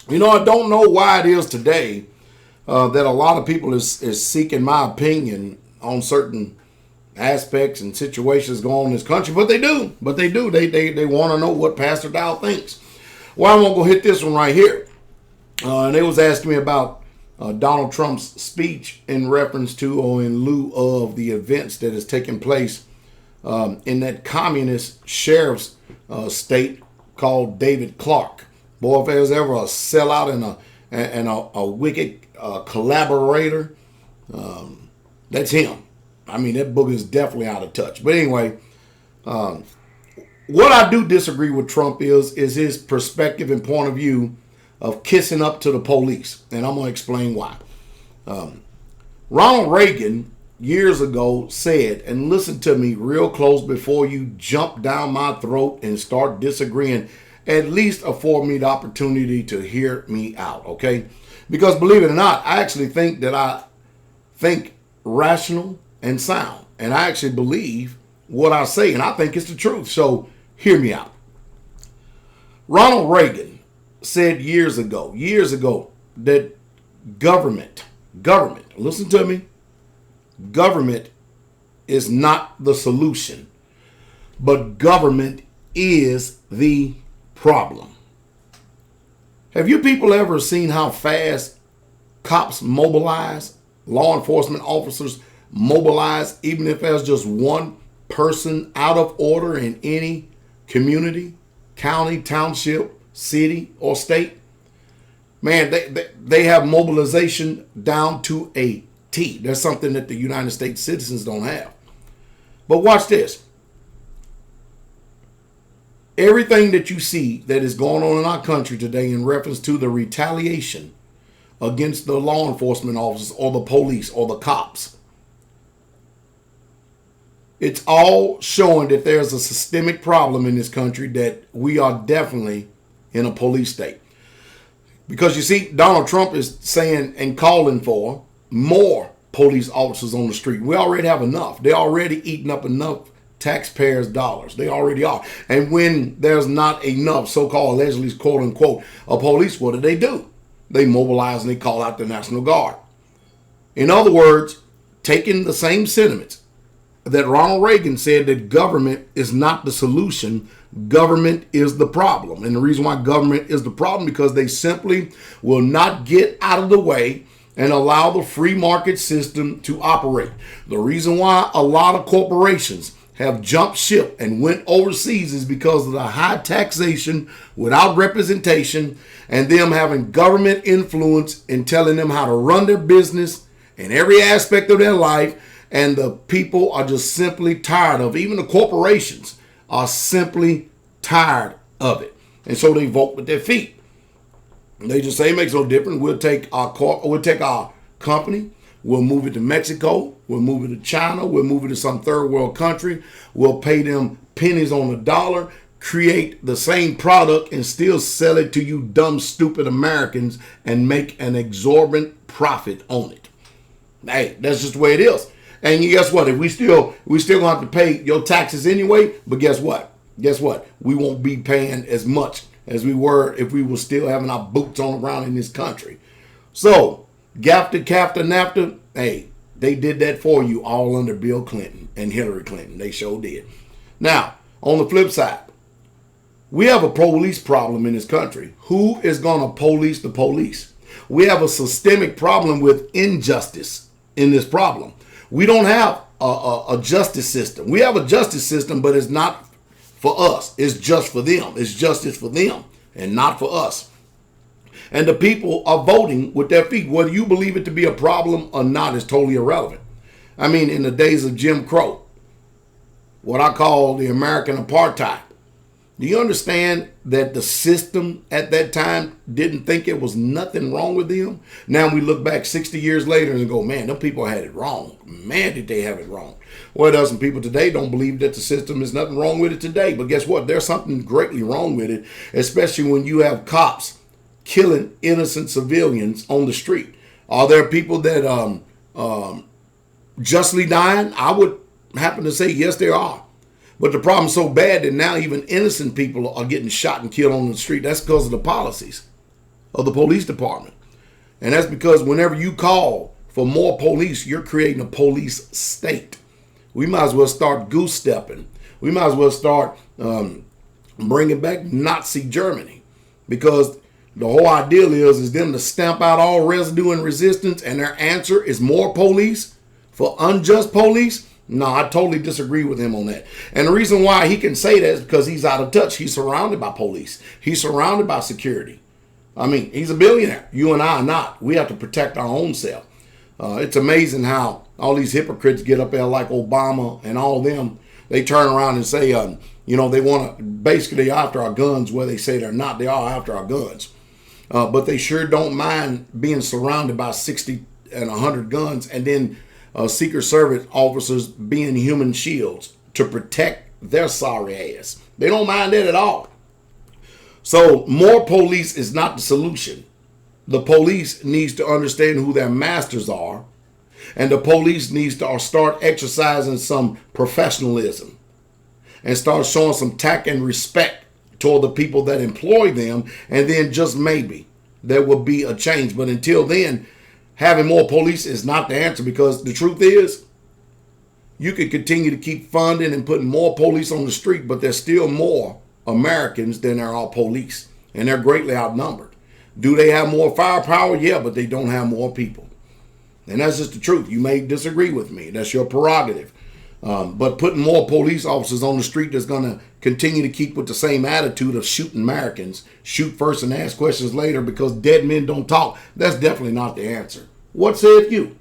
I don't know why it is today that a lot of people is seeking my opinion on certain aspects and situations going on in this country, but they do. They want to know what Pastor Dow thinks. Well, I'm gonna go hit this one right here. And they was asking me about Donald Trump's speech in reference to or in lieu of the events that is taking place in that communist sheriff's state called David Clark. Boy, if there's ever a sellout and a wicked collaborator, that's him. I mean, that book is definitely out of touch. But anyway, what I do disagree with Trump is his perspective and point of view of kissing up to the police. And I'm going to explain why. Ronald Reagan years ago said, and listen to me real close before you jump down my throat and start disagreeing, at least afford me the opportunity to hear me out, okay? Because believe it or not, I actually think that I think rational and sound. And I actually believe what I say, and I think it's the truth. So hear me out. Ronald Reagan said years ago, that government, listen to me, government is not the solution, but government is the problem. Have you people ever seen how fast cops mobilize, law enforcement officers mobilize, even if there's just one person out of order in any community, county, township, city, or state? Man, they have mobilization down to a T. That's something that the United States citizens don't have. But watch this. Everything that you see that is going on in our country today in reference to the retaliation against the law enforcement officers or the police or the cops, it's all showing that there's a systemic problem in this country, that we are definitely in a police state. Because you see, Donald Trump is saying and calling for more police officers on the street. We already have enough. They're already eating up enough taxpayers' dollars. They already are. And when there's not enough so-called allegedly, quote unquote, a police, what do? They mobilize and they call out the National Guard. In other words, taking the same sentiments that Ronald Reagan said, that government is not the solution, government is the problem. And the reason why government is the problem, because they simply will not get out of the way and allow the free market system to operate. The reason why a lot of corporations have jumped ship and went overseas is because of the high taxation without representation and them having government influence in telling them how to run their business in every aspect of their life. And the people are just simply tired of, even the corporations are simply tired of it. And so they vote with their feet. They just say it makes no difference. We'll take our company, we'll move it to Mexico, we'll move it to China, we'll move it to some third world country, we'll pay them pennies on the dollar, create the same product and still sell it to you dumb, stupid Americans and make an exorbitant profit on it. Hey, that's just the way it is. And guess what? If we still gonna have to pay your taxes anyway, but guess what? We won't be paying as much as we were if we were still having our boots on the ground in this country. So, GAFTA, CAFTA, NAFTA, hey, they did that for you all under Bill Clinton and Hillary Clinton. They sure did. Now, on the flip side, we have a police problem in this country. Who is going to police the police? We have a systemic problem with injustice in this problem. We don't have a justice system. We have a justice system, but it's not for us. It's just for them. It's justice for them and not for us. And the people are voting with their feet. Whether you believe it to be a problem or not is totally irrelevant. I mean, in the days of Jim Crow, what I call the American apartheid, do you understand that the system at that time didn't think it was nothing wrong with them? Now we look back 60 years later and go, man, them people had it wrong. Man, did they have it wrong. Well, dozen people today don't believe that the system is nothing wrong with it today. But guess what? There's something greatly wrong with it, especially when you have cops killing innocent civilians on the street. Are there people that justly dying? I would happen to say yes, there are. But the problem's so bad that now even innocent people are getting shot and killed on the street. That's because of the policies. of the police department. And that's because whenever you call for more police, you're creating a police state. We might as well start goose stepping. We might as well start bringing back Nazi Germany, because the whole ideal is them to stamp out all residue and resistance, and their answer is more police for unjust police. No, I totally disagree with him on that. And the reason why he can say that is because he's out of touch. He's surrounded by police. He's surrounded by security. I mean, he's a billionaire. You and I are not. We have to protect our own self. It's amazing how all these hypocrites get up there like Obama and all of them. They turn around and say, they want to basically after our guns, where they say they're not. They are after our guns. But they sure don't mind being surrounded by 60 and 100 guns, and then Secret Service officers being human shields to protect their sorry ass. They don't mind that at all. So more police is not the solution. The police needs to understand who their masters are, and the police needs to start exercising some professionalism and start showing some tact and respect toward the people that employ them, and then just maybe there will be a change. But until then, having more police is not the answer, because the truth is, you can continue to keep funding and putting more police on the street, but there's still more Americans than there are police, and they're greatly outnumbered. Do they have more firepower? Yeah, but they don't have more people. And that's just the truth. You may disagree with me. That's your prerogative. But putting more police officers on the street that's going to continue to keep with the same attitude of shooting Americans, shoot first and ask questions later because dead men don't talk, that's definitely not the answer. What saith you?